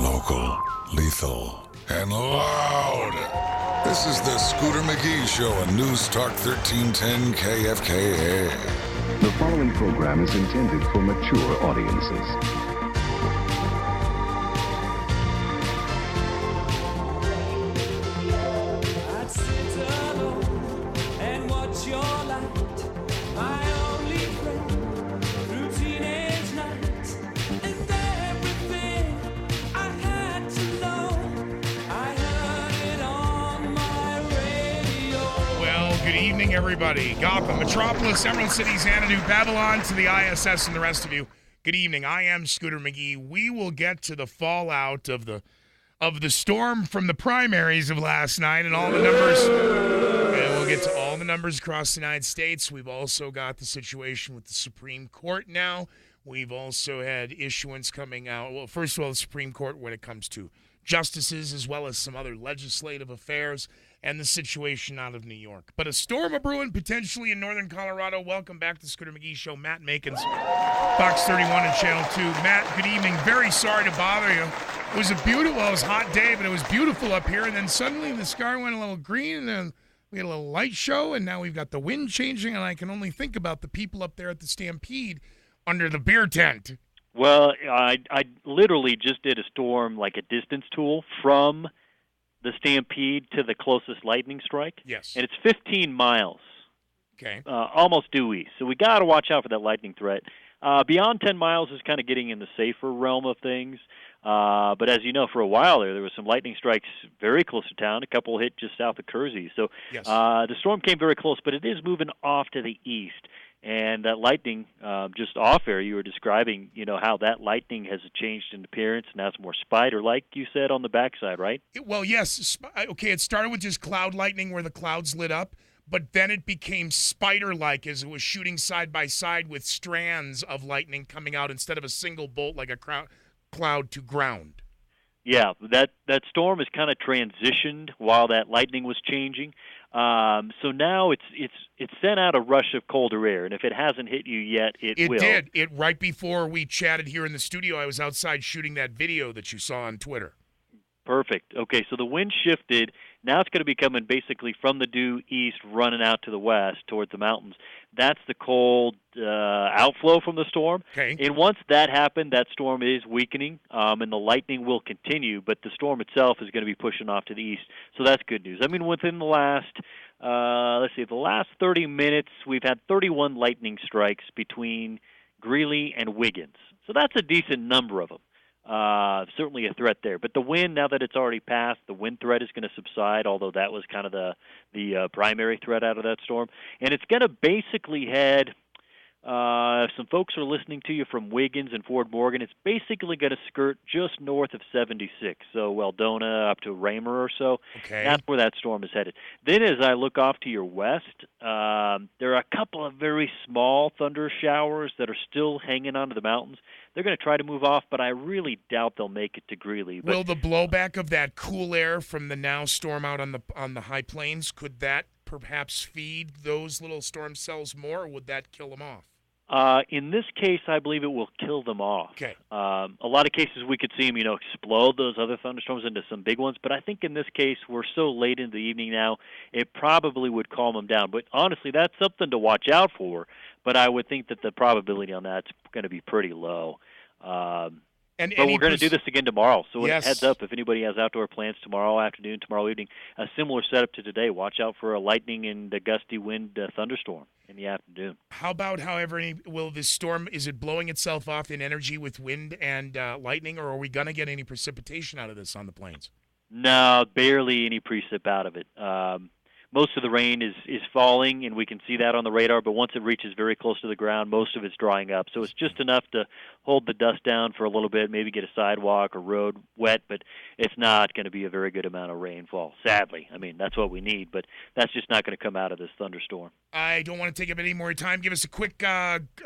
local, lethal, and loud. This is the Scooter McGee Show on News Talk 1310 KFKA. The following program is intended for mature audiences. Everybody, Gotham, Metropolis, Emerald City, Xanadu, Babylon, to the ISS, and the rest of you. Good evening. I am Scooter McGee. We will get to the fallout of the storm from the primaries of last night and all the numbers. And we'll get to all the numbers across the United States. We've also got the situation with the Supreme Court now. We've also had issuance coming out. Well, first of all, the Supreme Court when it comes to justices, as well as some other legislative affairs, and the situation out of New York. But a storm a-brewing potentially in northern Colorado. Welcome back to the Scooter McGee Show. Matt Makins, Fox 31 and Channel 2. Matt, good evening. Very sorry to bother you. It was a hot day, but it was beautiful up here, and then suddenly the sky went a little green, and then we had a little light show, and now we've got the wind changing, and I can only think about the people up there at the Stampede under the beer tent. Well, I literally just did a storm, like a distance tool, from the Stampede to the closest lightning strike. Yes. And it's 15 miles. Okay. Almost due east. So we got to watch out for that lightning threat. Beyond 10 miles is kind of getting in the safer realm of things. But as you know, for a while there was some lightning strikes very close to town. A couple hit just south of Kersey. So yes. The storm came very close, but it is moving off to the east. And that lightning, just off air, you were describing, how that lightning has changed in appearance, and now it's more spider-like, you said, on the backside, right? Well, yes. Okay, it started with just cloud lightning where the clouds lit up, but then it became spider-like as it was shooting side by side with strands of lightning coming out instead of a single bolt like a cloud to ground. Yeah, that storm has kind of transitioned while that lightning was changing. So now it's sent out a rush of colder air, and if it hasn't hit you yet, it will. It did. Right before we chatted here in the studio, I was outside shooting that video that you saw on Twitter. Perfect. Okay, so the wind shifted. Now it's going to be coming basically from the due east, running out to the west towards the mountains. That's the cold outflow from the storm. Okay. And once that happened, that storm is weakening, and the lightning will continue, but the storm itself is going to be pushing off to the east. So that's good news. I mean, within the last, the last 30 minutes, we've had 31 lightning strikes between Greeley and Wiggins. So that's a decent number of them. Certainly a threat there. But the wind, now that it's already passed, the wind threat is going to subside, although that was kind of the primary threat out of that storm. And it's going to basically head, if some folks are listening to you from Wiggins and Fort Morgan, it's basically going to skirt just north of 76, so Weldona up to Raymer or so. Okay. That's where that storm is headed. Then as I look off to your west, there are a couple of very small thunder showers that are still hanging onto the mountains. They're going to try to move off, but I really doubt they'll make it to Greeley. Will the blowback of that cool air from the now storm out on the high plains, could that perhaps feed those little storm cells more, or would that kill them off? In this case, I believe it will kill them off. Okay. A lot of cases we could see them, explode those other thunderstorms into some big ones. But I think in this case, we're so late in the evening now, it probably would calm them down. But honestly, that's something to watch out for. But I would think that the probability on that's going to be pretty low. But we're going to do this again tomorrow. So yes. Heads up, if anybody has outdoor plans tomorrow afternoon, tomorrow evening, a similar setup to today. Watch out for a lightning and a gusty wind thunderstorm in the afternoon. How about, however, will this storm, is it blowing itself off in energy with wind and lightning, or are we going to get any precipitation out of this on the plains? No, barely any precip out of it. Most of the rain is falling, and we can see that on the radar, but once it reaches very close to the ground, most of it's drying up. So it's just enough to hold the dust down for a little bit, maybe get a sidewalk or road wet, but it's not going to be a very good amount of rainfall, sadly. I mean, that's what we need, but that's just not going to come out of this thunderstorm. I don't want to take up any more time. Give us a quick,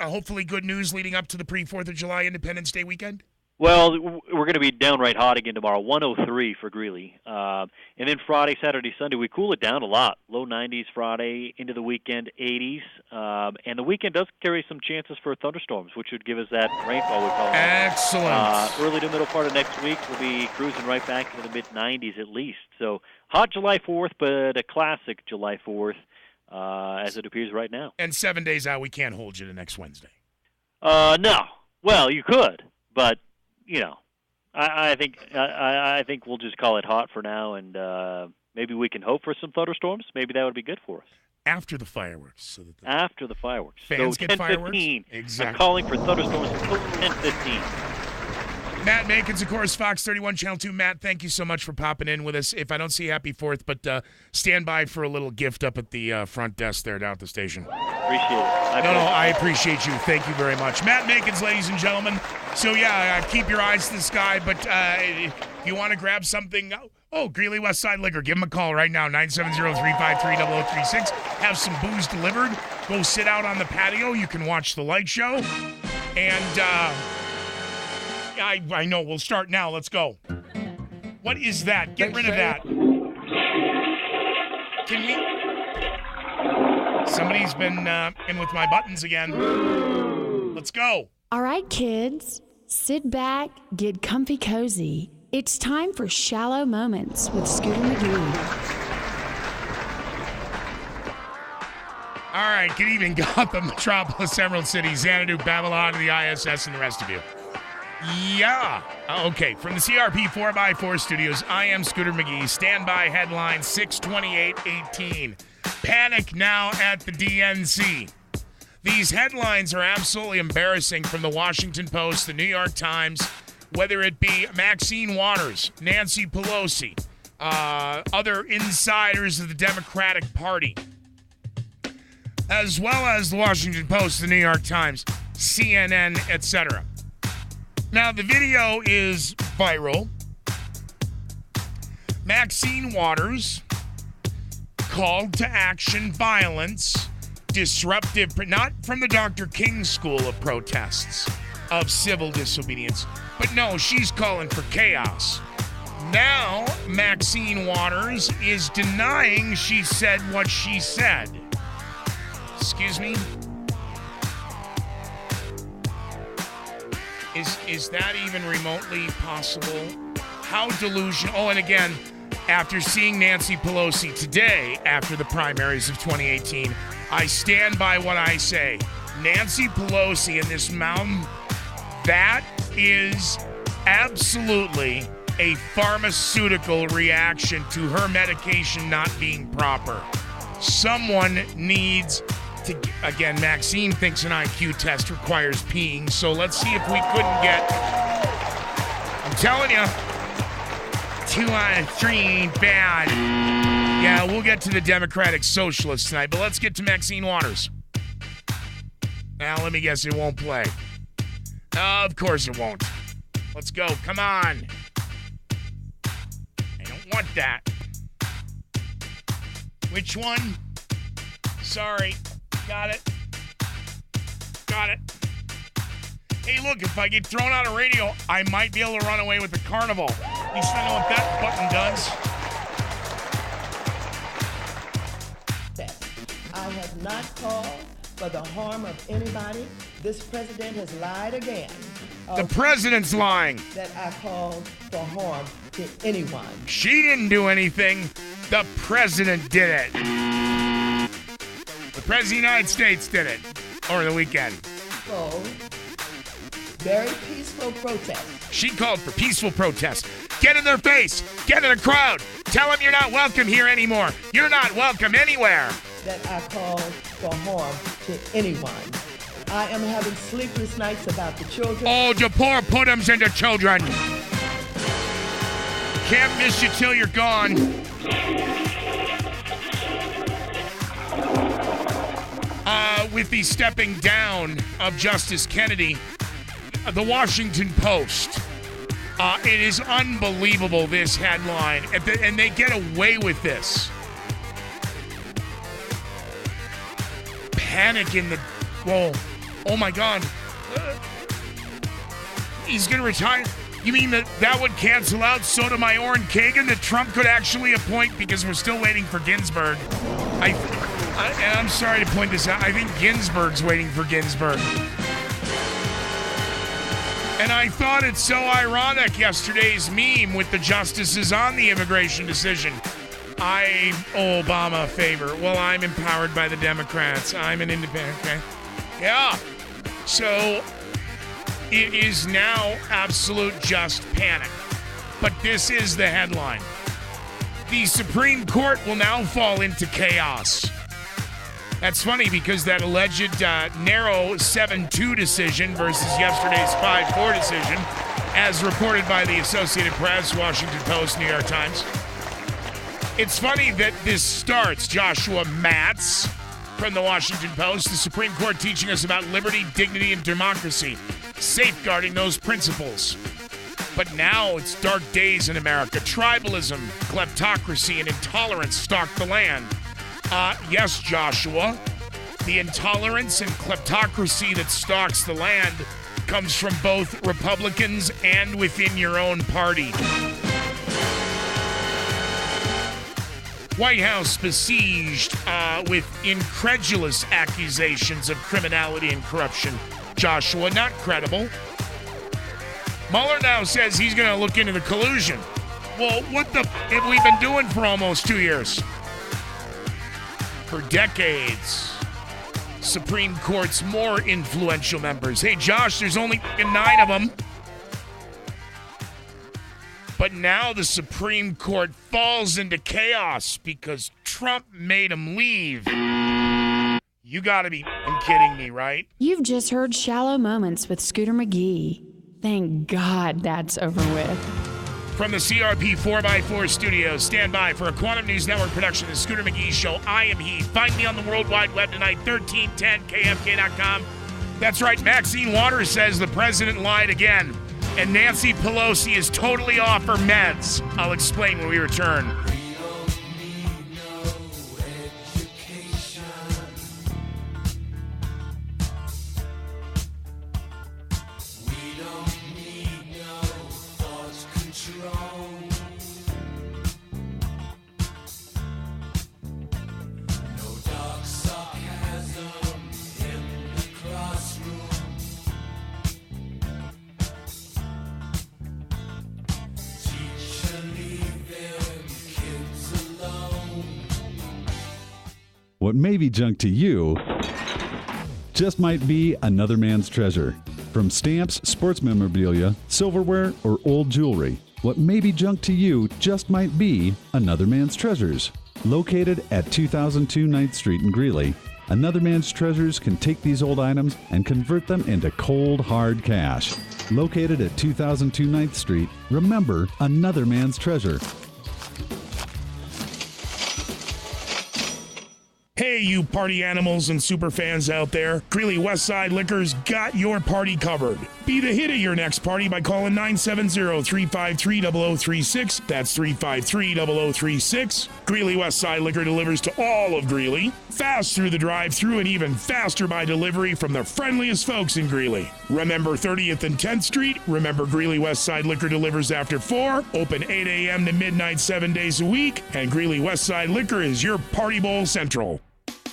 hopefully good news leading up to the pre-4th of July Independence Day weekend. Well, we're going to be downright hot again tomorrow, 103 for Greeley. And then Friday, Saturday, Sunday, we cool it down a lot. Low 90s Friday, into the weekend, 80s. And the weekend does carry some chances for thunderstorms, which would give us that rainfall we call it. Excellent. Early to middle part of next week, we'll be cruising right back into the mid-90s at least. So hot July 4th, but a classic July 4th as it appears right now. And 7 days out, we can't hold you to next Wednesday. No. Well, you could, but... I think we'll just call it hot for now, and maybe we can hope for some thunderstorms. Maybe that would be good for us. After the fireworks. So that After the fireworks. Fans so get fireworks? Exactly. I'm calling for thunderstorms until 10:15. Matt Makins, of course, Fox 31, Channel 2. Matt, thank you so much for popping in with us. If I don't see you, happy 4th, but stand by for a little gift up at the front desk there down at the station. Appreciate it. I appreciate you. Thank you very much. Matt Makins, ladies and gentlemen. So, keep your eyes to the sky, but if you want to grab something, Greeley West Side Liquor, give them a call right now, 970-353-0036. Have some booze delivered. Go sit out on the patio. You can watch the light show. And, I know. We'll start now. Let's go. What is that? Get rid of that. Can we... Somebody's been in with my buttons again. Let's go. All right, kids. Sit back, get comfy cozy. It's time for Shallow Moments with Scooter McGee. All right, good evening, Gotham, Metropolis, Emerald City, Xanadu, Babylon, the ISS, and the rest of you. Yeah. Okay, from the CRP 4x4 studios, I am Scooter McGee. Standby headline 628-18. Panic now at the DNC. These headlines are absolutely embarrassing from the Washington Post, the New York Times, whether it be Maxine Waters, Nancy Pelosi, other insiders of the Democratic Party, as well as the Washington Post, the New York Times, CNN, etc. Now, the video is viral. Maxine Waters called to action violence, disruptive, not from the Dr. King school of protests, of civil disobedience, but no, she's calling for chaos. Now, Maxine Waters is denying she said what she said. Excuse me? Is that even remotely possible? How delusional? Oh, and again, after seeing Nancy Pelosi today, after the primaries of 2018, I stand by what I say. Nancy Pelosi and this mountain, that is absolutely a pharmaceutical reaction to her medication not being proper. Someone needs to, again, Maxine thinks an IQ test requires peeing, so let's see if we couldn't get, I'm telling you, 2 out of 3 bad. Yeah, we'll get to the Democratic Socialists tonight, but let's get to Maxine Waters. Now, let me guess, it won't play. Of course it won't. Let's go. Come on. I don't want that. Which one? Sorry. Got it. Got it. Hey, look, if I get thrown out of radio, I might be able to run away with the carnival. At least I know what that button does. I have not called for the harm of anybody. This president has lied again. The president's lying. That I called for harm to anyone. She didn't do anything. The president did it. The president of the United States did it over the weekend. So, very peaceful protest. She called for peaceful protest. Get in their face. Get in the crowd. Tell them you're not welcome here anymore. You're not welcome anywhere. That I called for harm to anyone. I am having sleepless nights about the children. Oh, the poor put-ems into children. Can't miss you till you're gone. With the stepping down of Justice Kennedy, the Washington Post. It is unbelievable, this headline. And they get away with this. Panic in the... Whoa. Oh, my God. He's going to retire. You mean that would cancel out Sotomayor and Kagan, that Trump could actually appoint, because we're still waiting for Ginsburg. I'm sorry to point this out. I think Ginsburg's waiting for Ginsburg. And I thought it's so ironic, yesterday's meme with the justices on the immigration decision. I'm Obama favor. Well, I'm empowered by the Democrats. I'm an independent. Okay? Yeah. So it is now absolute just panic. But this is the headline. The Supreme Court will now fall into chaos. That's funny, because that alleged narrow 7-2 decision versus yesterday's 5-4 decision, as reported by the Associated Press, Washington Post, New York Times. It's funny that this starts, Joshua Matz from the Washington Post, the Supreme Court teaching us about liberty, dignity, and democracy, safeguarding those principles. But now it's dark days in America. Tribalism, kleptocracy, and intolerance stalk the land. Yes, Joshua, the intolerance and kleptocracy that stalks the land comes from both Republicans and within your own party. White House besieged with incredulous accusations of criminality and corruption. Joshua, not credible. Mueller now says he's going to look into the collusion. Well, what the have we been doing for almost 2 years? For decades. Supreme Court's more influential members. Hey, Josh, there's only 9 of them. But now the Supreme Court falls into chaos because Trump made him leave. You gotta be kidding me, right? You've just heard Shallow Moments with Scooter McGee. Thank God that's over with. From the CRP 4x4 studios, stand by for a Quantum News Network production of the Scooter McGee Show. I am he. Find me on the World Wide Web tonight, 1310kfk.com. That's right, Maxine Waters says the president lied again. And Nancy Pelosi is totally off her meds. I'll explain when we return. What may be junk to you just might be another man's treasure. From stamps, sports memorabilia, silverware, or old jewelry, what may be junk to you just might be another man's treasures. Located at 2002 9th Street in Greeley, Another Man's Treasures can take these old items and convert them into cold, hard cash. Located at 2002 9th Street, remember Another Man's Treasure. Hey, you party animals and super fans out there. Greeley Westside Liquor's got your party covered. Be the hit of your next party by calling 970-353-0036. That's 353-0036. Greeley Westside Liquor delivers to all of Greeley. Fast through the drive-thru and even faster by delivery from the friendliest folks in Greeley. Remember 30th and 10th Street? Remember Greeley Westside Liquor delivers after 4, open 8 a.m. to midnight 7 days a week, and Greeley Westside Liquor is your party bowl central.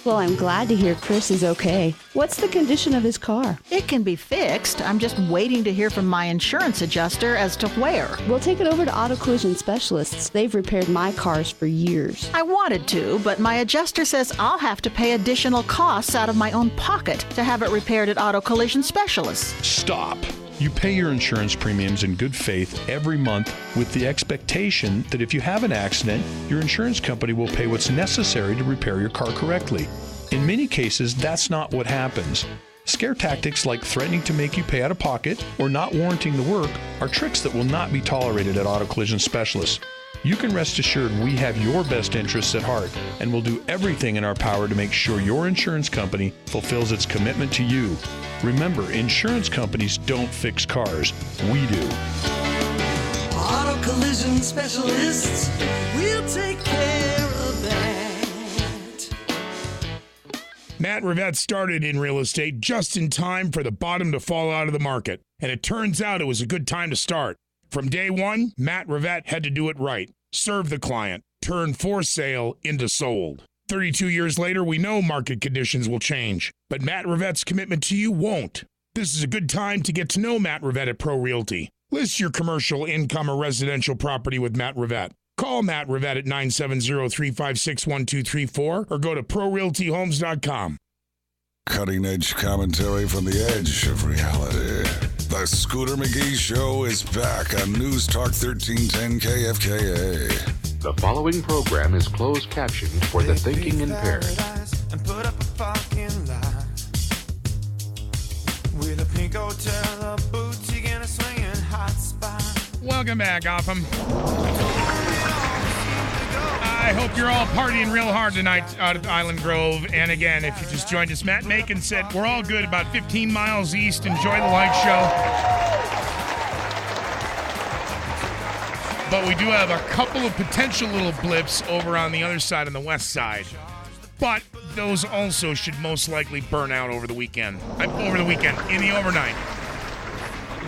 Well, I'm glad to hear Chris is okay. What's the condition of his car? It can be fixed. I'm just waiting to hear from my insurance adjuster as to where. We'll take it over to Auto Collision Specialists. They've repaired my cars for years. I wanted to, but my adjuster says I'll have to pay additional costs out of my own pocket to have it repaired at Auto Collision Specialists. Stop. You pay your insurance premiums in good faith every month with the expectation that if you have an accident, your insurance company will pay what's necessary to repair your car correctly. In many cases, that's not what happens. Scare tactics like threatening to make you pay out of pocket or not warranting the work are tricks that will not be tolerated at Auto Collision Specialists. You can rest assured we have your best interests at heart and will do everything in our power to make sure your insurance company fulfills its commitment to you. Remember, insurance companies don't fix cars. We do. Auto Collision Specialists will take care of that. Matt Rivette started in real estate just in time for the bottom to fall out of the market. And it turns out it was a good time to start. From day one, Matt Rivette had to do it right. Serve the client. Turn for sale into sold. 32 years later, we know market conditions will change. But Matt Rivette's commitment to you won't. This is a good time to get to know Matt Rivette at Pro Realty. List your commercial, income, or residential property with Matt Rivette. Call Matt Rivette at 970-356-1234 or go to ProRealtyHomes.com. Cutting-edge commentary from the edge of reality. The Scooter McGee Show is back on News Talk 1310 KFKA. The following program is closed captioned for the thinking impaired. And put up a fucking lie with a pink hotel, a boutique, and a swinging hot spot. Welcome back, Gotham. I hope you're all partying real hard tonight out at Island Grove. And again, if you just joined us, Matt Macon said we're all good about 15 miles east. Enjoy the light show. But we do have a couple of potential little blips over on the other side, on the west side. But those also should most likely burn out over the weekend. In the overnight.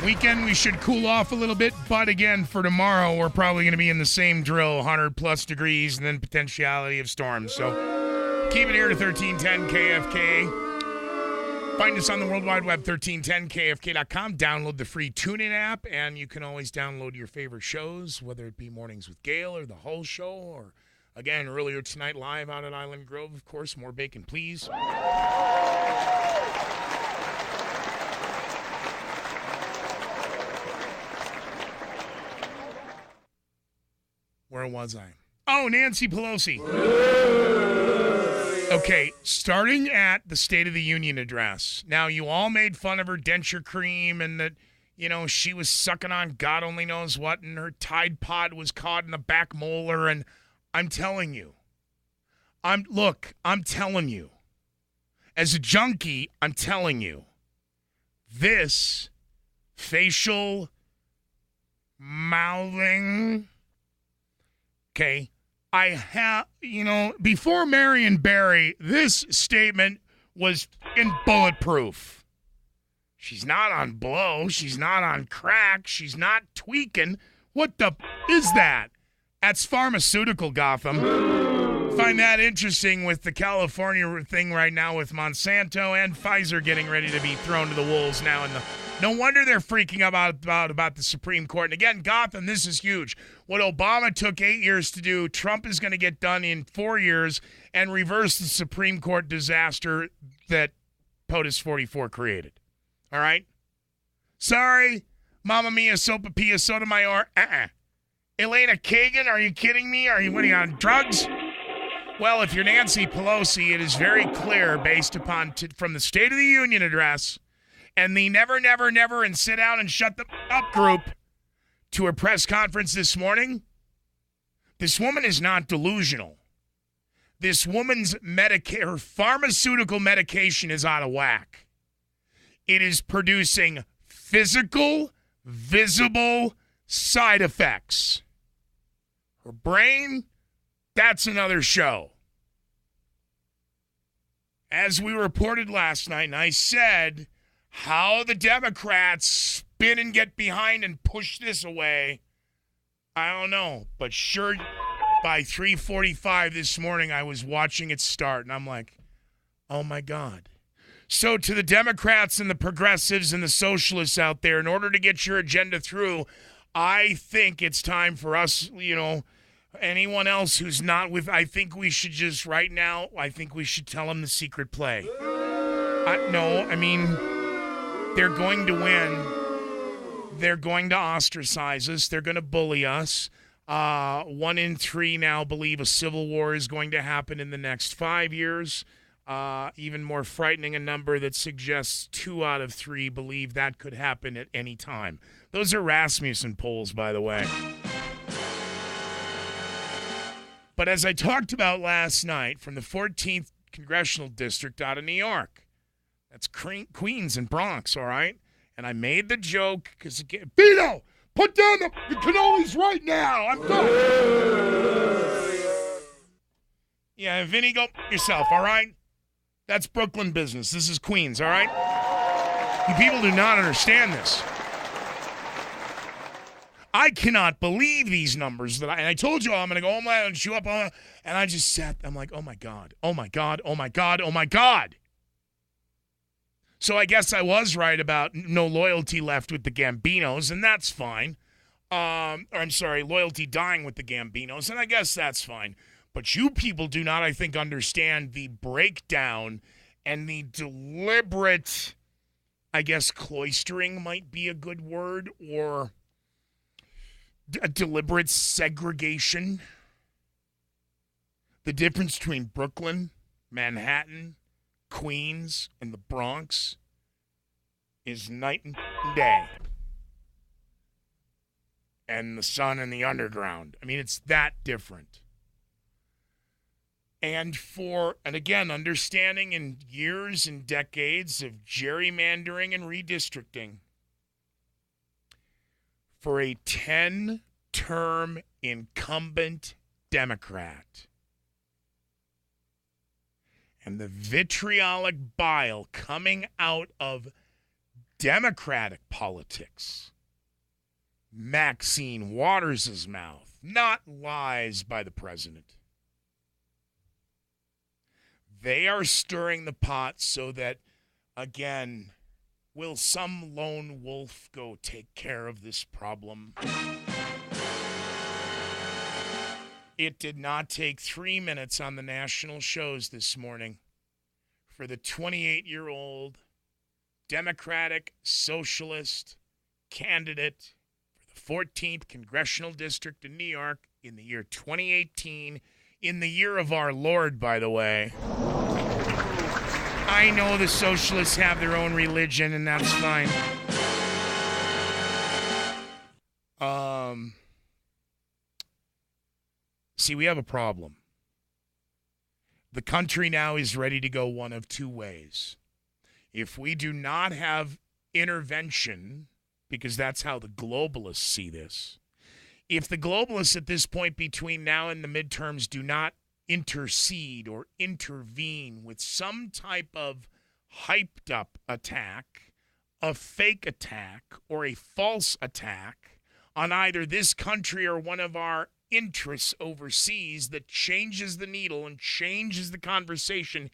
Weekend, we should cool off a little bit, but again, for tomorrow, we're probably going to be in the same drill, 100-plus degrees, and then potentiality of storms. So keep it here to 1310 KFK. Find us on the World Wide Web, 1310KFK.com. Download the free TuneIn app, and you can always download your favorite shows, whether it be Mornings with Gail or the whole show, or, again, earlier tonight, live out at Island Grove, of course. More bacon, please. Where was I? Oh, Nancy Pelosi. Okay, starting at the State of the Union address. Now, you all made fun of her denture cream and that, she was sucking on God only knows what, and her Tide Pod was caught in the back molar, and I'm telling you. I'm telling you. As a junkie, I'm telling you. This facial mouthing... Okay, I have, before Marion Barry, this statement was in bulletproof. She's not on blow. She's not on crack. She's not tweaking. What the is that? That's pharmaceutical, Gotham. Find that interesting with the California thing right now with Monsanto and Pfizer getting ready to be thrown to the wolves now. No wonder they're freaking about the Supreme Court. And again, Gotham, this is huge. What Obama took 8 years to do, Trump is going to get done in 4 years and reverse the Supreme Court disaster that POTUS 44 created. All right? Sorry, Mamma Mia, Sopapilla, Sotomayor. Elena Kagan, are you kidding me? What are you on drugs? Well, if you're Nancy Pelosi, it is very clear based upon from the State of the Union address and the never, never, never and sit down and shut the up group to her press conference this morning. This woman is not delusional. This woman's her pharmaceutical medication is out of whack. It is producing physical, visible side effects. Her brain, that's another show. As we reported last night, and I said how the Democrats spin and get behind and push this away, I don't know. But sure, by 3:45 this morning, I was watching it start, and I'm like, oh, my God. So to the Democrats and the progressives and the socialists out there, in order to get your agenda through, I think it's time for us, anyone else who's not with, I think we should just, right now, I think we should tell them the secret play. They're going to win. They're going to ostracize us. They're going to bully us. 1 in 3 now believe a civil war is going to happen in the next 5 years. Even more frightening, a number that suggests 2 out of 3 believe that could happen at any time. Those are Rasmussen polls, by the way. But as I talked about last night, from the 14th Congressional District out of New York, that's Queens and Bronx, all right? And I made the joke because, Vito, put down the cannolis right now. I'm done. Yeah, Vinny, go yourself, all right? That's Brooklyn business. This is Queens, all right? You people do not understand this. I cannot believe these numbers and I told you I'm going to go home and chew up on, and I just sat. I'm like, oh my God, oh my God, oh my God, oh my God. So I guess I was right about no loyalty left with the Gambinos, and that's fine. Loyalty dying with the Gambinos, and I guess that's fine. But you people do not, I think, understand the breakdown and the deliberate, I guess, cloistering might be a good word, or a deliberate segregation. The difference between Brooklyn, Manhattan, Queens, and the Bronx is night and day. And the sun and the underground. I mean, it's that different. And again, understanding in years and decades of gerrymandering and redistricting, for a 10-term incumbent Democrat, and the vitriolic bile coming out of Democratic politics, Maxine Waters' mouth, not lies by the president. They are stirring the pot so that, again, will some lone wolf go take care of this problem? It did not take 3 minutes on the national shows this morning for the 28-year-old Democratic Socialist candidate for the 14th Congressional District in New York in the year 2018, in the year of our Lord, by the way. I know the socialists have their own religion, and that's fine. See, we have a problem. The country now is ready to go one of two ways. If we do not have intervention, because that's how the globalists see this, if the globalists at this point between now and the midterms do not intercede or intervene with some type of hyped up attack, a fake attack, or a false attack on either this country or one of our interests overseas that changes the needle and changes the conversation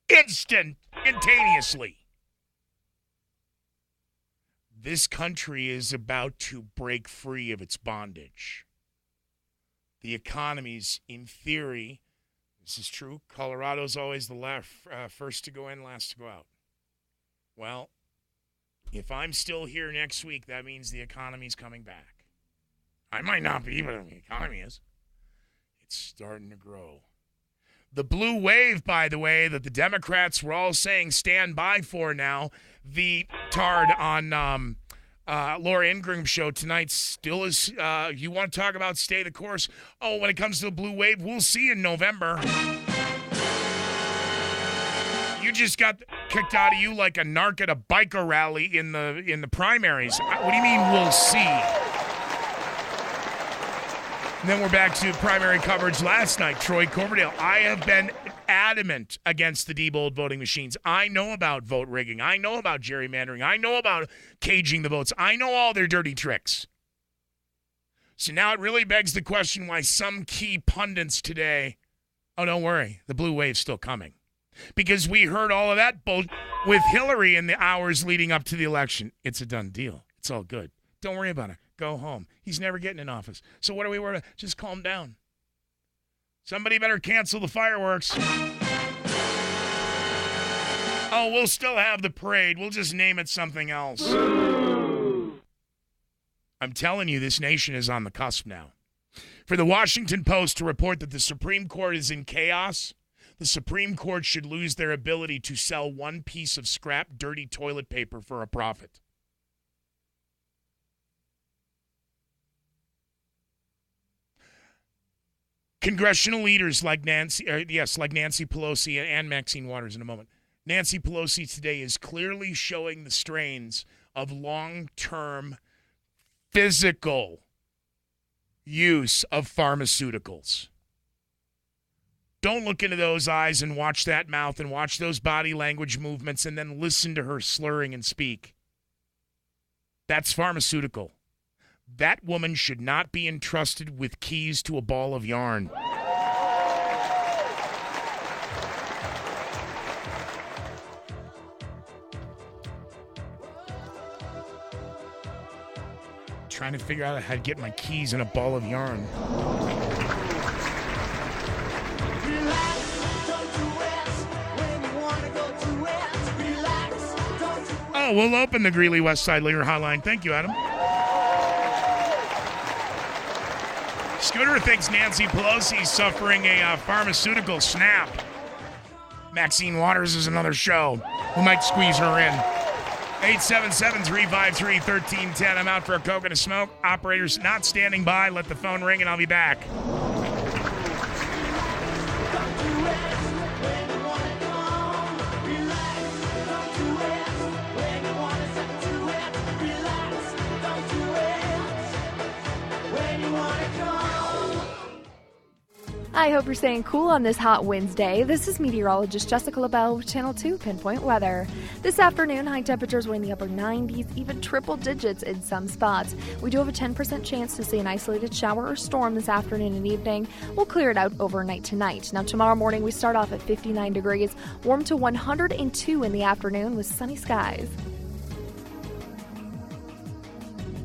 instantaneously, this country is about to break free of its bondage. The economy's, in theory, this is true, Colorado's always the first to go in, last to go out. Well, if I'm still here next week, that means the economy's coming back. I might not be, but the economy is. It's starting to grow. The blue wave, by the way, that the Democrats were all saying stand by for now, the tard on Laura Ingram's show tonight still is, you want to talk about stay the course? Oh, when it comes to the blue wave, we'll see in November. You just got kicked out of you like a narc at a biker rally in the primaries. What do you mean we'll see? And then we're back to primary coverage last night. Troy Coverdale. I have been adamant against the Diebold voting machines. I know about vote rigging. I know about gerrymandering. I know about caging the votes. I know all their dirty tricks. So now it really begs the question why some key pundits today, oh, don't worry, the blue wave's still coming. Because we heard all of that with Hillary in the hours leading up to the election. It's a done deal. It's all good. Don't worry about it. Go home. He's never getting in office. So what are we worried about? Just calm down. Somebody better cancel the fireworks. Oh, we'll still have the parade. We'll just name it something else. I'm telling you, this nation is on the cusp now. For the Washington Post to report that the Supreme Court is in chaos, the Supreme Court should lose their ability to sell one piece of scrap dirty toilet paper for a profit. Congressional leaders like Nancy Pelosi and Maxine Waters in a moment. Nancy Pelosi today is clearly showing the strains of long-term physical use of pharmaceuticals. Don't look into those eyes and watch that mouth and watch those body language movements and then listen to her slurring and speak. That's pharmaceutical. That woman should not be entrusted with keys to a ball of yarn. Trying to figure out how to get my keys in a ball of yarn. Oh, we'll open the Greeley West Side Leader Hotline. Thank you, Adam. Scooter thinks Nancy Pelosi is suffering a pharmaceutical snap. Maxine Waters is another show. We might squeeze her in. 877-353-1310. I'm out for a Coke and a smoke. Operators not standing by. Let the phone ring and I'll be back. I hope you're staying cool on this hot Wednesday. This is meteorologist Jessica LaBelle with Channel 2 Pinpoint Weather. This afternoon, high temperatures were in the upper 90s, even triple digits in some spots. We do have a 10% chance to see an isolated shower or storm this afternoon and evening. We'll clear it out overnight tonight. Now, tomorrow morning, we start off at 59 degrees, warm to 102 in the afternoon with sunny skies.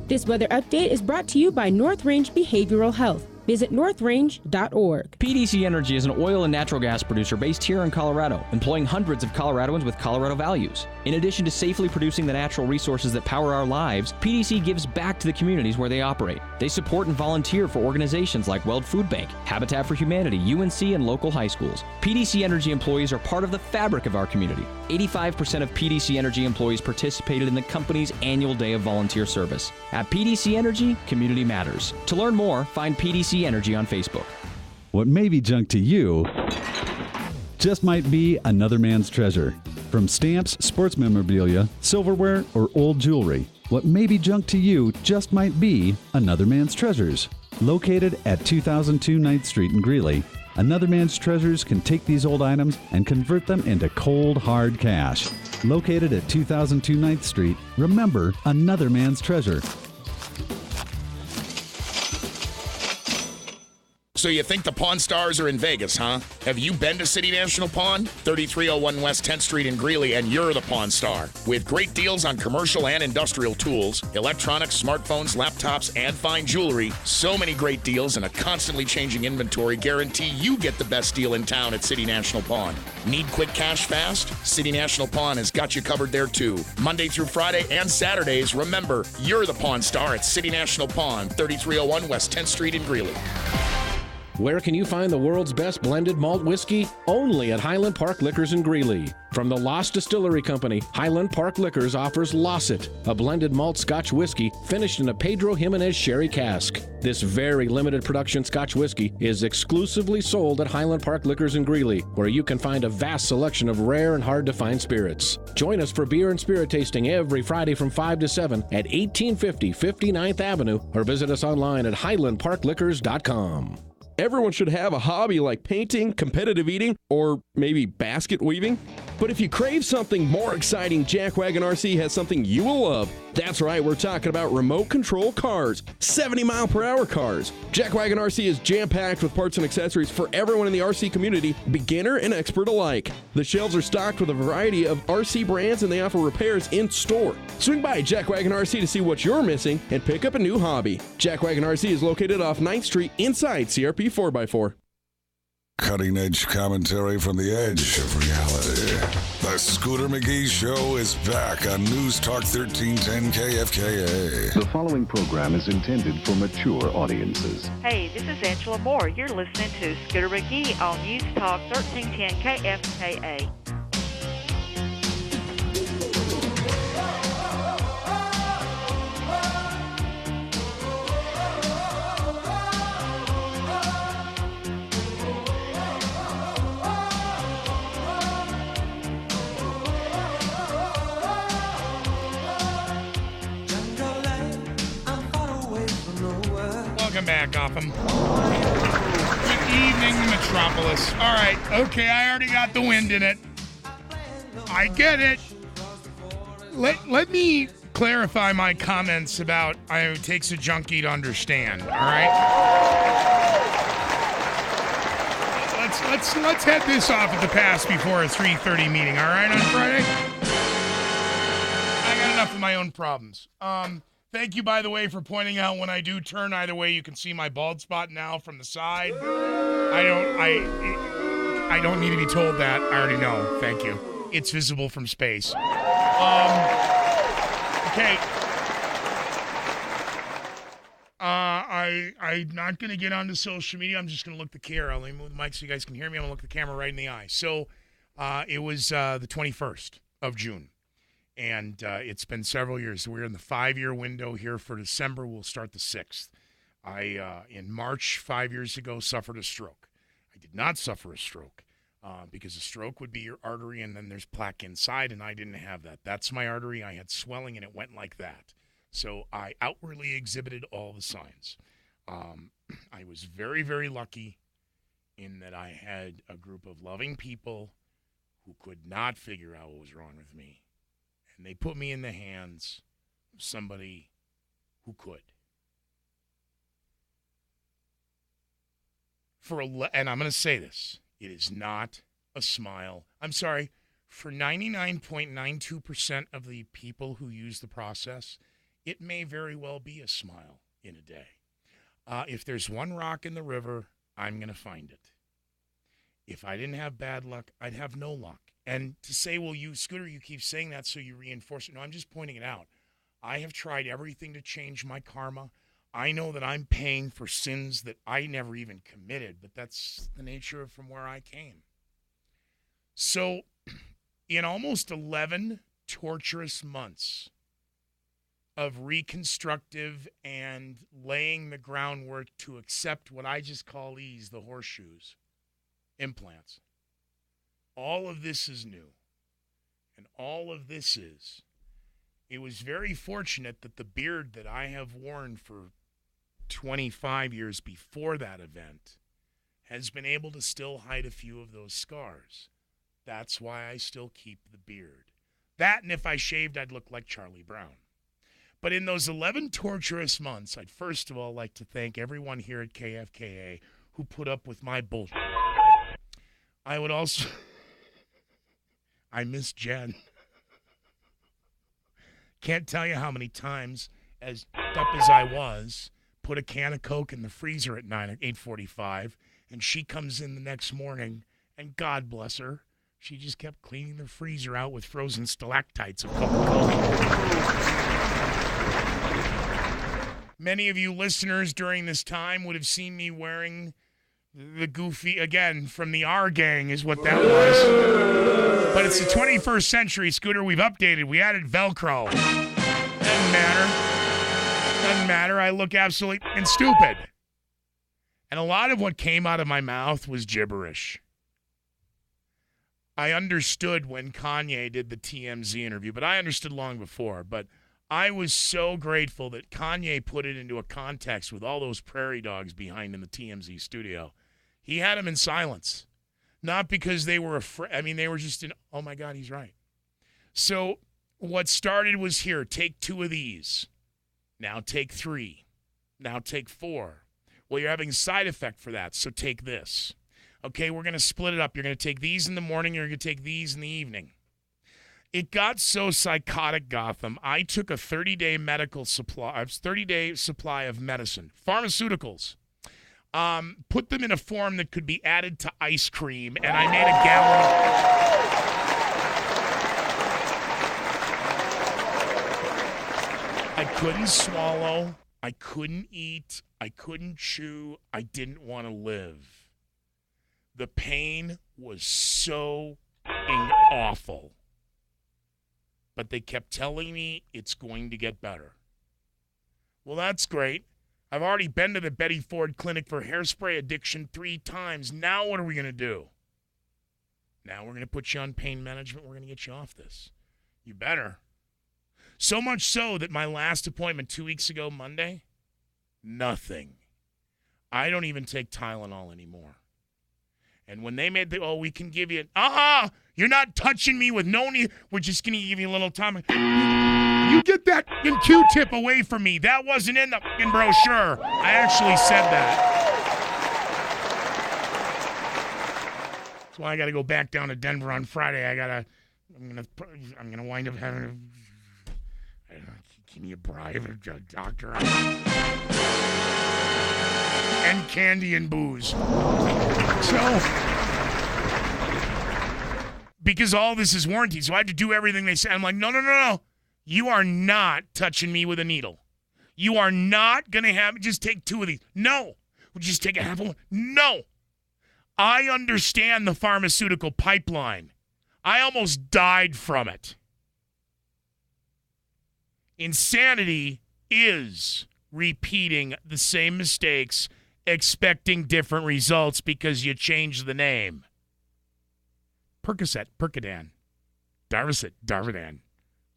This weather update is brought to you by North Range Behavioral Health. Visit northrange.org. PDC Energy is an oil and natural gas producer based here in Colorado, employing hundreds of Coloradoans with Colorado values. In addition to safely producing the natural resources that power our lives, PDC gives back to the communities where they operate. They support and volunteer for organizations like Weld Food Bank, Habitat for Humanity, UNC, and local high schools. PDC Energy employees are part of the fabric of our community. 85% of PDC Energy employees participated in the company's annual day of volunteer service. At PDC Energy, community matters. To learn more, find PDC Energy on Facebook. What may be junk to you just might be another man's treasure. From stamps, sports memorabilia, silverware, or old jewelry, what may be junk to you just might be another man's treasures. Located at 2002 9th Street in Greeley, Another Man's Treasures can take these old items and convert them into cold, hard cash. Located at 2002 9th Street, remember Another Man's Treasure. So you think the Pawn Stars are in Vegas, huh? Have you been to City National Pawn? 3301 West 10th Street in Greeley, and you're the Pawn Star. With great deals on commercial and industrial tools, electronics, smartphones, laptops, and fine jewelry. So many great deals and a constantly changing inventory guarantee you get the best deal in town at City National Pawn. Need quick cash fast? City National Pawn has got you covered there too. Monday through Friday and Saturdays, remember, you're the Pawn Star at City National Pawn, 3301 West 10th Street in Greeley. Where can you find the world's best blended malt whiskey? Only at Highland Park Liquors in Greeley. From the Lost Distillery Company, Highland Park Liquors offers Losset, a blended malt Scotch whiskey finished in a Pedro Jimenez sherry cask. This very limited production Scotch whiskey is exclusively sold at Highland Park Liquors in Greeley, where you can find a vast selection of rare and hard-to-find spirits. Join us for beer and spirit tasting every Friday from 5 to 7 at 1850 59th Avenue, or visit us online at highlandparkliquors.com. Everyone should have a hobby like painting, competitive eating, or maybe basket weaving. But if you crave something more exciting, Jack Wagon RC has something you will love. That's right, we're talking about remote control cars, 70-mile-per-hour cars. Jack Wagon RC is jam-packed with parts and accessories for everyone in the RC community, beginner and expert alike. The shelves are stocked with a variety of RC brands, and they offer repairs in store. Swing by Jack Wagon RC to see what you're missing and pick up a new hobby. Jack Wagon RC is located off 9th Street inside CRP 4x4. Cutting-edge commentary from the edge of reality. The Scooter McGee Show is back on News Talk 1310 KFKA. The following program is intended for mature audiences. Hey, this is Angela Moore. You're listening to Scooter McGee on News Talk 1310 KFKA. Welcome back, Gotham. Good evening, Metropolis. All right, okay, I already got the wind in it. I get it. Let me clarify my comments about it takes a junkie to understand, all right? Let's head this off at the pass before a 3:30 meeting, all right, on Friday? I got enough of my own problems. Thank you, by the way, for pointing out when I do turn either way, you can see my bald spot now from the side. I don't need to be told that. I already know. Thank you. It's visible from space. Okay. I'm not going to get onto social media. I'm just going to look the camera. Let me move the mic so you guys can hear me. I'm going to look the camera right in the eye. So it was the 21st of June. And it's been several years. So we're in the 5-year window here for December. We'll start the 6th. I, in March 5 years ago, suffered a stroke. I did not suffer a stroke because a stroke would be your artery and then there's plaque inside, and I didn't have that. That's my artery. I had swelling, and it went like that. So I outwardly exhibited all the signs. I was very, very lucky in that I had a group of loving people who could not figure out what was wrong with me. And they put me in the hands of somebody who could. And I'm going to say this. It is not a smile. I'm sorry. For 99.92% of the people who use the process, it may very well be a smile in a day. If there's one rock in the river, I'm going to find it. If I didn't have bad luck, I'd have no luck. And to say, well, Scooter, you keep saying that so you reinforce it. No, I'm just pointing it out. I have tried everything to change my karma. I know that I'm paying for sins that I never even committed, but that's the nature of from where I came. So in almost 11 torturous months of reconstructive and laying the groundwork to accept what I just call these, the horseshoes, implants, all of this is new. And all of this is, it was very fortunate that the beard that I have worn for 25 years before that event has been able to still hide a few of those scars. That's why I still keep the beard. That, and if I shaved, I'd look like Charlie Brown. But in those 11 torturous months, I'd first of all like to thank everyone here at KFKA who put up with my bullshit. I would also... I miss Jen. Can't tell you how many times, as up as I was, put a can of Coke in the freezer at 8:45, and she comes in the next morning, and God bless her, she just kept cleaning the freezer out with frozen stalactites of Coca-Cola. Many of you listeners during this time would have seen me wearing the goofy, again, from the R Gang is what that was. But it's the 21st century, Scooter. We've updated. We added Velcro. Doesn't matter. I look absolutely stupid. And a lot of what came out of my mouth was gibberish. I understood when Kanye did the TMZ interview, but I understood long before. But I was so grateful that Kanye put it into a context with all those prairie dogs behind in the TMZ studio. He had them in silence. Not because they were afraid. I mean, they were just in, oh, my God, he's right. So what started was here, take 2 of these. Now take 3. Now take 4. Well, you're having a side effect for that, so take this. Okay, we're going to split it up. You're going to take these in the morning, you're going to take these in the evening. It got so psychotic, Gotham, I took a 30-day supply of medicine, pharmaceuticals, put them in a form that could be added to ice cream, and I made a gallon. I couldn't swallow. I couldn't eat. I couldn't chew. I didn't want to live. The pain was so awful. But they kept telling me it's going to get better. Well, that's great. I've already been to the Betty Ford Clinic for hairspray addiction 3 times. Now what are we going to do? Now we're going to put you on pain management. We're going to get you off this. You better. So much so that my last appointment 2 weeks ago, Monday, nothing. I don't even take Tylenol anymore. And when they made we can give you, you're not touching me with no need. We're just going to give you a little time. You get that Q-tip away from me. That wasn't in the fucking brochure. I actually said that. That's why I got to go back down to Denver on Friday. I'm gonna wind up having give me a bribe, a doctor, and candy and booze. So, because all this is warranted, so I have to do everything they say. I'm like, no. You are not touching me with a needle. You are not going to just take 2 of these. No. We'll just take a half of one. No. I understand the pharmaceutical pipeline. I almost died from it. Insanity is repeating the same mistakes, expecting different results because you changed the name. Percocet, Percodan. Darvocet, Darvadan.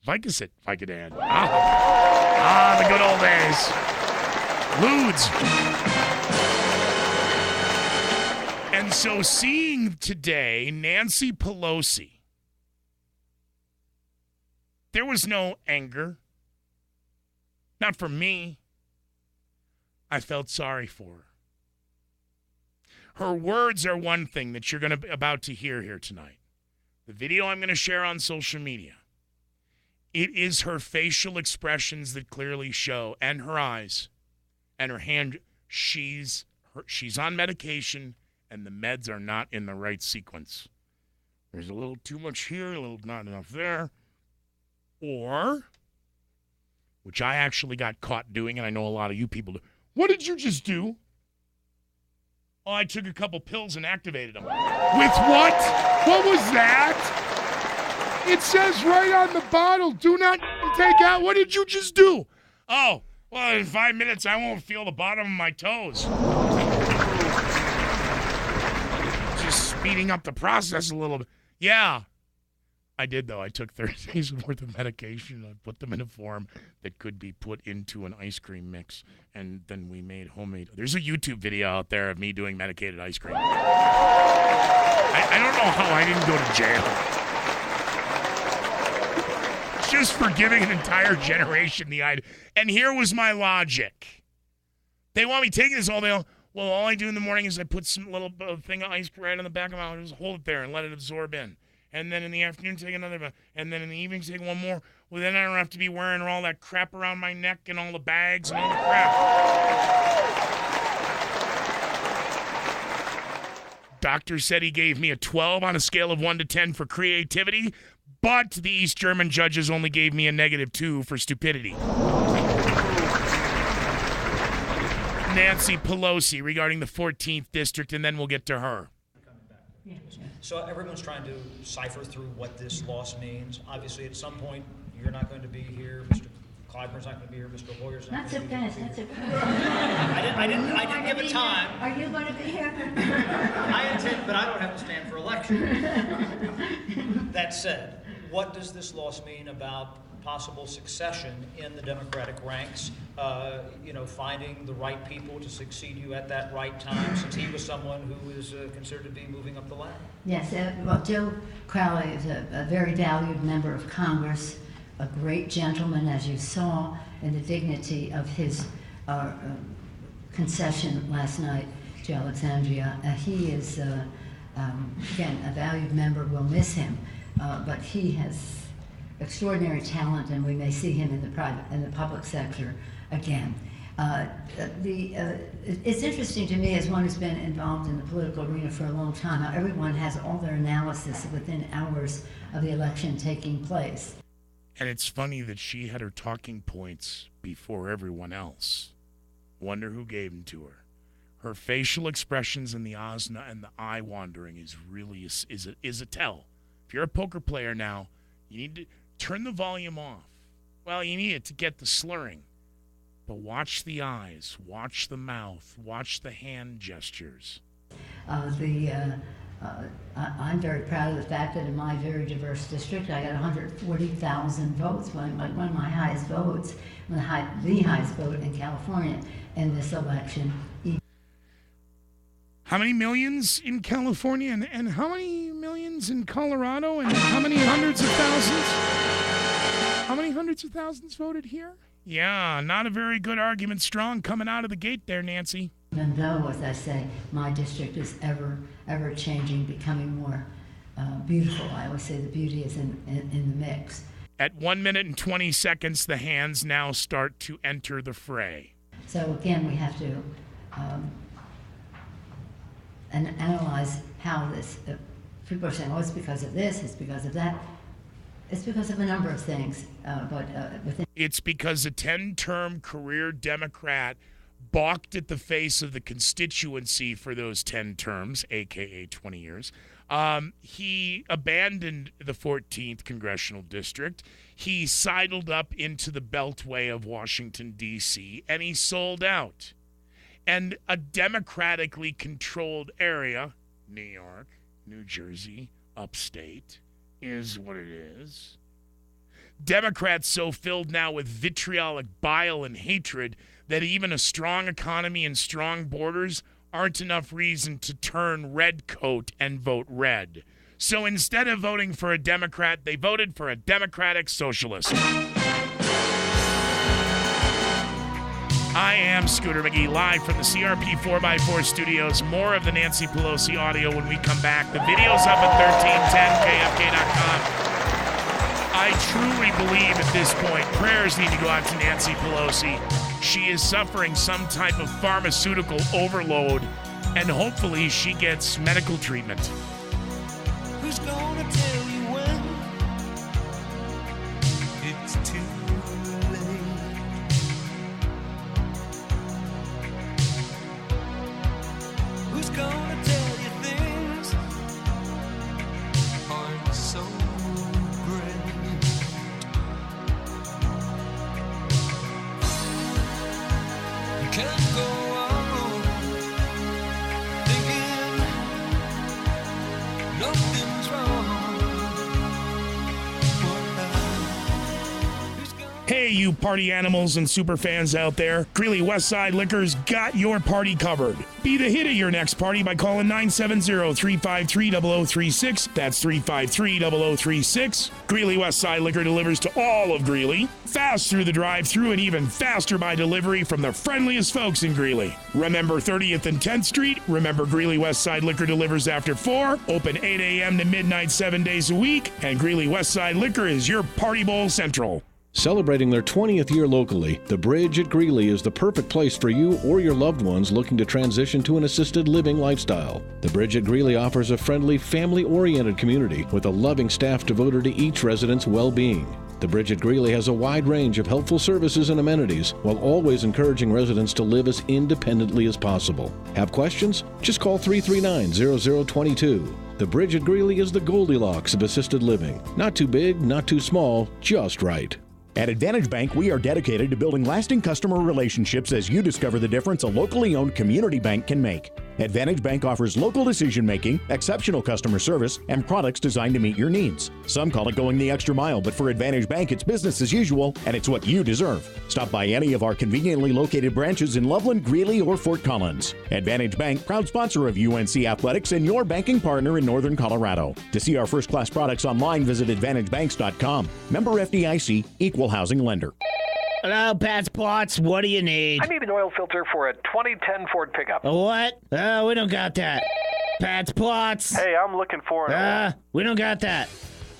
Vicodin, Vicodin. The good old days. Ludes. And so seeing today Nancy Pelosi, there was no anger. Not for me. I felt sorry for her. Her words are one thing that you're about to hear here tonight. The video I'm going to share on social media. It is her facial expressions that clearly show, and her eyes, and her hand. She's on medication, and the meds are not in the right sequence. There's a little too much here, a little not enough there. Or, which I actually got caught doing, and I know a lot of you people do. What did you just do? Oh, I took a couple pills and activated them. With what? What was that? It says right on the bottle, do not take out. What did you just do? Oh, well, in 5 minutes, I won't feel the bottom of my toes. Just speeding up the process a little bit. Yeah, I did, though. I took 30 days worth of medication. I put them in a form that could be put into an ice cream mix. And then we made homemade. There's a YouTube video out there of me doing medicated ice cream. I don't know how I didn't go to jail. Just for giving an entire generation the idea. And here was my logic. They want me taking this all day long. Well, all I do in the morning is I put some little thing of ice right on the back of my mouth, just hold it there and let it absorb in. And then in the afternoon, take another. And then in the evening, take one more. Well, then I don't have to be wearing all that crap around my neck and all the bags and all the crap. Doctor said he gave me a 12 on a scale of 1 to 10 for creativity. But the East German judges only gave me a -2 for stupidity. Nancy Pelosi regarding the 14th district, and then we'll get to her. So everyone's trying to cipher through what this loss means. Obviously, at some point, you're not going to be here. Mr. Clyburn's not going to be here. Mr. Hoyer's not going to be here. Not so fast. I didn't give a time. Are you going to be here? I intend, but I don't have to stand for election. That said, what does this loss mean about possible succession in the Democratic ranks? Finding the right people to succeed you at that right time, since he was someone who is considered to be moving up the ladder. Yes, Joe Crowley is a very valued member of Congress, a great gentleman, as you saw, in the dignity of his concession last night to Alexandria. He is, again, a valued member. We'll miss him, but he has extraordinary talent, and we may see him in the public sector again. It's interesting to me, as one who's been involved in the political arena for a long time, how everyone has all their analysis within hours of the election taking place. And it's funny that she had her talking points before everyone else. Wonder who gave them to her. Her facial expressions and the asna and the eye wandering is really is a tell. If you're a poker player now, you need to turn the volume off. Well, you need it to get the slurring. But watch the eyes, watch the mouth, watch the hand gestures. I'm very proud of the fact that in my very diverse district, I got 140,000 votes, one of my highest votes, the highest vote in California in this election. How many millions in California and how many millions in Colorado and how many hundreds of thousands? How many hundreds of thousands voted here? Yeah, not a very good argument strong coming out of the gate there, Nancy. Even though, as I say, my district is ever changing, becoming more beautiful. I always say the beauty is in the mix. At 1 minute and 20 seconds, the hands now start to enter the fray. So again, we have to analyze how this. People are saying, "Oh, it's because of this. It's because of that." It's because of a number of things, It's because a 10-term career Democrat balked at the face of the constituency for those 10 terms, a.k.a. 20 years. He abandoned the 14th Congressional District. He sidled up into the Beltway of Washington, D.C., and he sold out. And a democratically controlled area, New York, New Jersey, upstate, is what it is. Democrats so filled now with vitriolic bile and hatred that even a strong economy and strong borders aren't enough reason to turn redcoat and vote red. So instead of voting for a Democrat, they voted for a Democratic Socialist. I am Scooter McGee, live from the CRP 4x4 studios. More of the Nancy Pelosi audio when we come back. The video's up at 1310kfk.com. I truly believe at this point, prayers need to go out to Nancy Pelosi. She is suffering some type of pharmaceutical overload, and hopefully she gets medical treatment. Who's gonna tell you when it's too late? Who's gonna tell you things aren't so great? You can't go on thinking nothing's wrong. Hey, you party animals and super fans out there. Greeley Westside Liquor's got your party covered. Be the hit at your next party by calling 970-353-0036. That's 353-0036. Greeley Westside Liquor delivers to all of Greeley. Fast through the drive-thru and even faster by delivery from the friendliest folks in Greeley. Remember 30th and 10th Street? Remember Greeley Westside Liquor delivers after 4. Open 8 a.m. to midnight 7 days a week. And Greeley Westside Liquor is your party bowl central. Celebrating their 20th year locally, the Bridge at Greeley is the perfect place for you or your loved ones looking to transition to an assisted living lifestyle. The Bridge at Greeley offers a friendly, family-oriented community with a loving staff devoted to each resident's well-being. The Bridge at Greeley has a wide range of helpful services and amenities while always encouraging residents to live as independently as possible. Have questions? Just call 339-0022. The Bridge at Greeley is the Goldilocks of assisted living. Not too big, not too small, just right. At Advantage Bank, we are dedicated to building lasting customer relationships as you discover the difference a locally owned community bank can make. Advantage Bank offers local decision-making, exceptional customer service, and products designed to meet your needs. Some call it going the extra mile, but for Advantage Bank, it's business as usual, and it's what you deserve. Stop by any of our conveniently located branches in Loveland, Greeley, or Fort Collins. Advantage Bank, proud sponsor of UNC Athletics and your banking partner in Northern Colorado. To see our first-class products online, visit AdvantageBanks.com. Member FDIC, Equal Housing Lender. Hello, Pat's Plots. What do you need? I need an oil filter for a 2010 Ford pickup. A what? We don't got that. Pat's Plots. Hey, I'm looking for an we don't got that.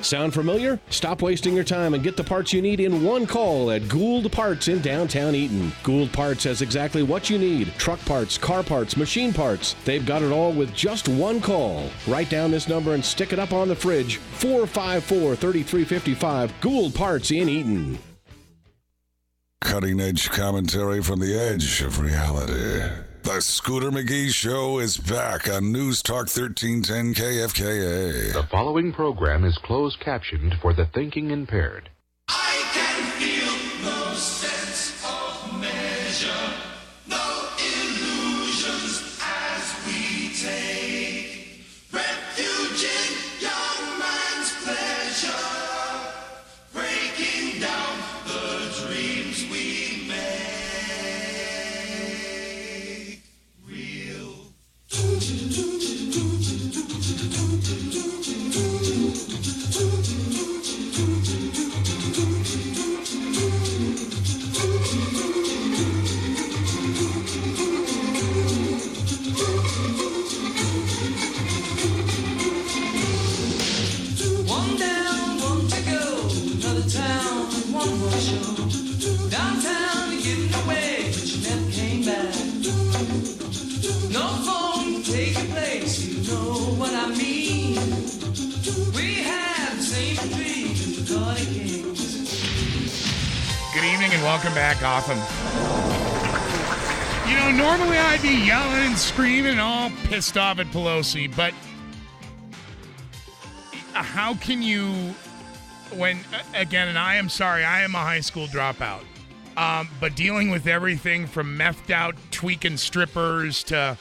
Sound familiar? Stop wasting your time and get the parts you need in one call at Gould Parts in downtown Eaton. Gould Parts has exactly what you need. Truck parts, car parts, machine parts. They've got it all with just one call. Write down this number and stick it up on the fridge. 454-3355. Gould Parts in Eaton. Cutting-edge commentary from the edge of reality. The Scooter McGee Show is back on News Talk 1310 KFKA. The following program is closed captioned for the thinking impaired. I can feel no sense of measure, no illusions as we take refuge in young man's pleasure, breaking down the dreams we make real. Welcome back, Gotham. You know, normally I'd be yelling and screaming and all pissed off at Pelosi, but how can you, when, again, and I am sorry, I am a high school dropout, but dealing with everything from methed out tweaking strippers to,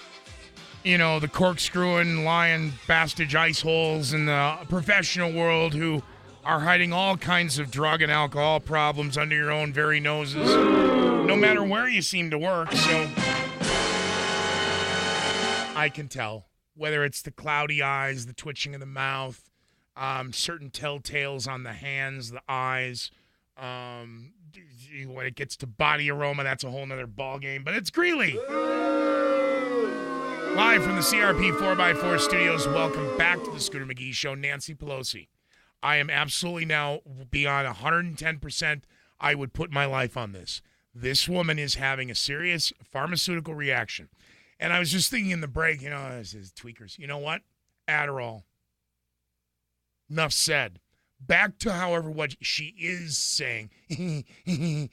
you know, the corkscrewing lying bastage ice holes in the professional world who are hiding all kinds of drug and alcohol problems under your own very noses, no matter where you seem to work. So I can tell whether it's the cloudy eyes, the twitching of the mouth, certain telltales on the hands, the eyes. When it gets to body aroma, that's a whole nother ballgame. But it's Greeley. Live from the CRP 4x4 studios. Welcome back to the Scooter McGee Show. Nancy Pelosi. I am absolutely now beyond 110%. I would put my life on this. This woman is having a serious pharmaceutical reaction. And I was just thinking in the break, you know, this is tweakers. You know what? Adderall. Enough said. Back to, however, what she is saying. It's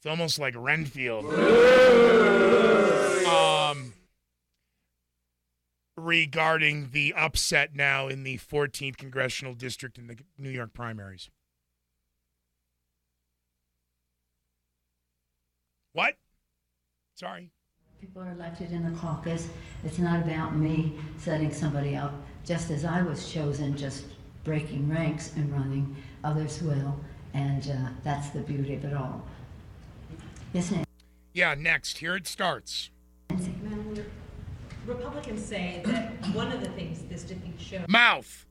almost like Renfield. Regarding the upset now in the 14th Congressional District in the New York primaries. What? Sorry. People are elected in the caucus. It's not about me setting somebody up. Just as I was chosen, just breaking ranks and running, others will. And that's the beauty of it all. Yes, Nancy? Yeah, next. Here it starts. Republicans say that one of the things this defeat shows Mouth.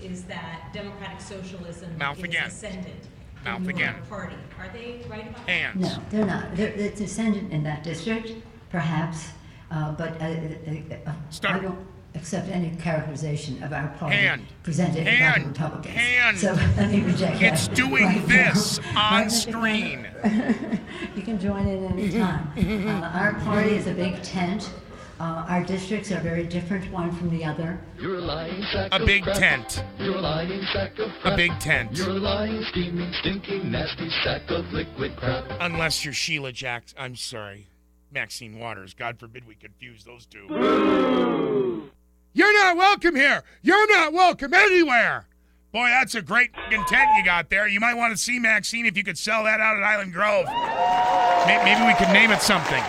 is that democratic socialism Mouth is again. ascendant Mouth in your again. party. Are they right about that? Hands. No, they're not. It's ascendant in that district, perhaps, but I don't accept any characterization of our party presented by the Republicans. So let me reject that. It's doing this on screen. You can join in any time. Our party is a big tent. Our districts are very different one from the other. You're a lying sack A of big crap. tent. You're a lying sack of crap. A big tent. You're a lying, steaming, stinking, nasty sack of liquid crap. Unless you're Sheila Jackson. I'm sorry. Maxine Waters. God forbid we confuse those two. You're not welcome here. You're not welcome anywhere. Boy, that's a great tent you got there. You might want to see Maxine if you could sell that out at Island Grove. Maybe we could name it something.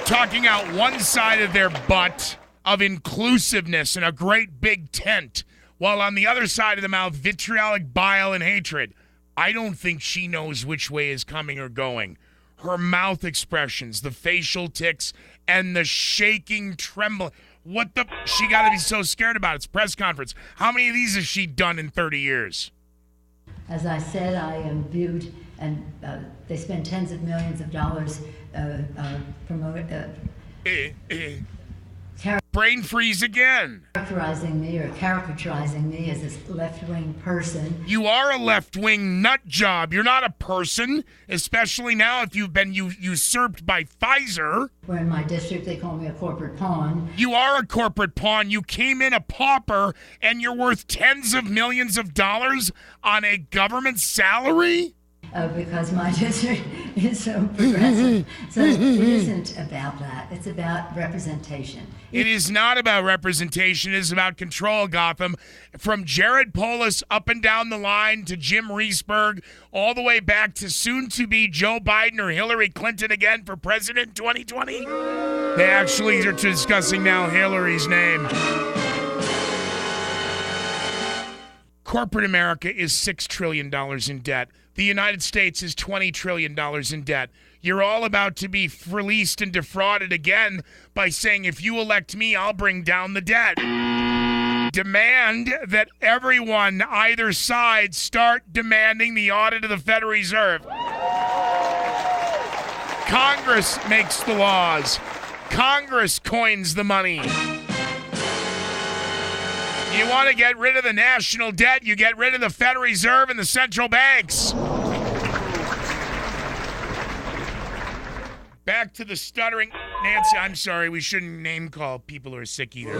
Talking out one side of their butt of inclusiveness and a great big tent, while on the other side of the mouth, vitriolic bile and hatred. I don't think she knows which way is coming or going. Her mouth expressions, the facial tics, and the shaking, trembling. What the? She got to be so scared about. It's a press conference. How many of these has she done in 30 years? As I said, I am viewed, and they spend tens of millions of dollars Brain freeze again. Characterizing me as this left-wing person. You are a left-wing nut job. You're not a person, especially now if you've been usurped by Pfizer. Where in my district they call me a corporate pawn. You are a corporate pawn. You came in a pauper, and you're worth tens of millions of dollars on a government salary? Because my district is so progressive. So it isn't about that. It's about representation. It is not about representation. It is about control, Gotham. From Jared Polis up and down the line to Jim Reesberg, all the way back to soon-to-be Joe Biden or Hillary Clinton again for president in 2020. They actually are discussing now Hillary's name. Corporate America is $6 trillion in debt. The United States is $20 trillion in debt. You're all about to be released and defrauded again by saying, if you elect me, I'll bring down the debt. Demand that everyone, either side, start demanding the audit of the Federal Reserve. Congress makes the laws. Congress coins the money. You want to get rid of the national debt, you get rid of the Federal Reserve and the central banks. Back to the stuttering Nancy. I'm sorry, we shouldn't name call people who are sick either.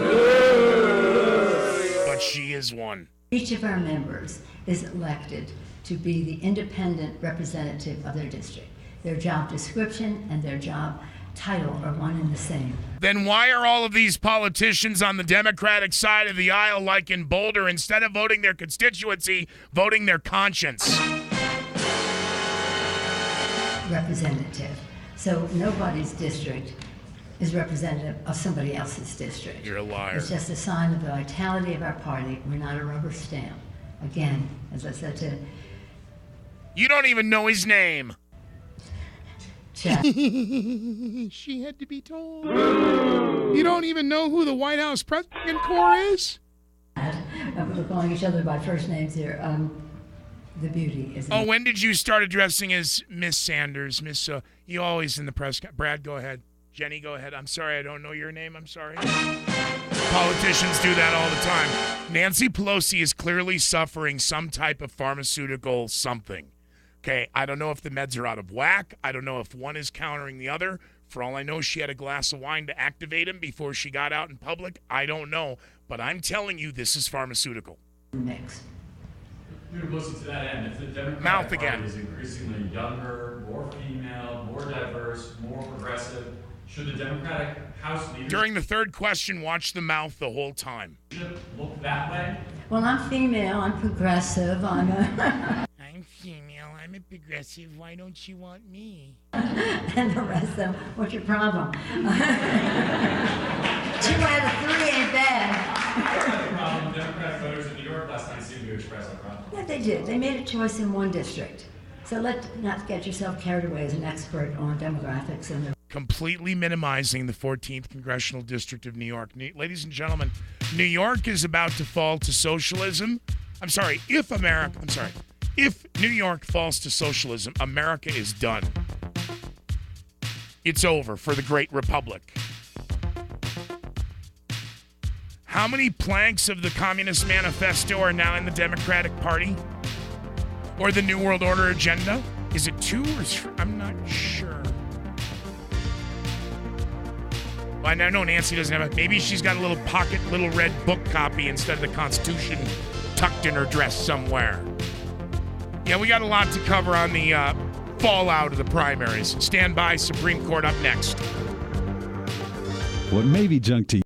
But she is one. Each of our members is elected to be the independent representative of their district. Their job description and their job title are one and the same. Then why are all of these politicians on the Democratic side of the aisle, like in Boulder, instead of voting their constituency, voting their conscience? Representative. So nobody's district is representative of somebody else's district. You're a liar. It's just a sign of the vitality of our party. We're not a rubber stamp. Again, as I said to... You don't even know his name. Check. She had to be told. You don't even know who the White House Press Corps is? We're calling each other by first names here. The beauty is... Oh, when did you start addressing as Miss Sanders? Miss, you always in the press... Brad, go ahead. Jenny, go ahead. I'm sorry, I don't know your name. I'm sorry. Politicians do that all the time. Nancy Pelosi is clearly suffering some type of pharmaceutical something. Okay, I don't know if the meds are out of whack. I don't know if one is countering the other. For all I know, she had a glass of wine to activate him before she got out in public. I don't know. But I'm telling you, this is pharmaceutical. Mix. To that end, if the Democratic Party is increasingly younger, more female, more diverse, more progressive, should the Democratic House leadership... During the third question, watch the mouth the whole time. ...look that way? Well, I'm female. I'm progressive. I'm female. I'm a progressive. Why don't you want me? And the rest of them, what's your problem? 2 out of 3 ain't bad. The problem, Democratic voters in New York last night seemed to express that problem. Yeah, they did. They made a choice in one district. So let's not get yourself carried away as an expert on demographics and completely minimizing the 14th Congressional District of New York. Ladies and gentlemen, New York is about to fall to socialism. If New York falls to socialism, America is done. It's over for the Great Republic. How many planks of the Communist Manifesto are now in the Democratic Party? Or the New World Order agenda? Is it 2 or 3? I'm not sure. Well, I know Nancy doesn't have it. Maybe she's got a little pocket, little red book copy instead of the Constitution tucked in her dress somewhere. Yeah, we got a lot to cover on the fallout of the primaries. Stand by, Supreme Court up next. What may be junk to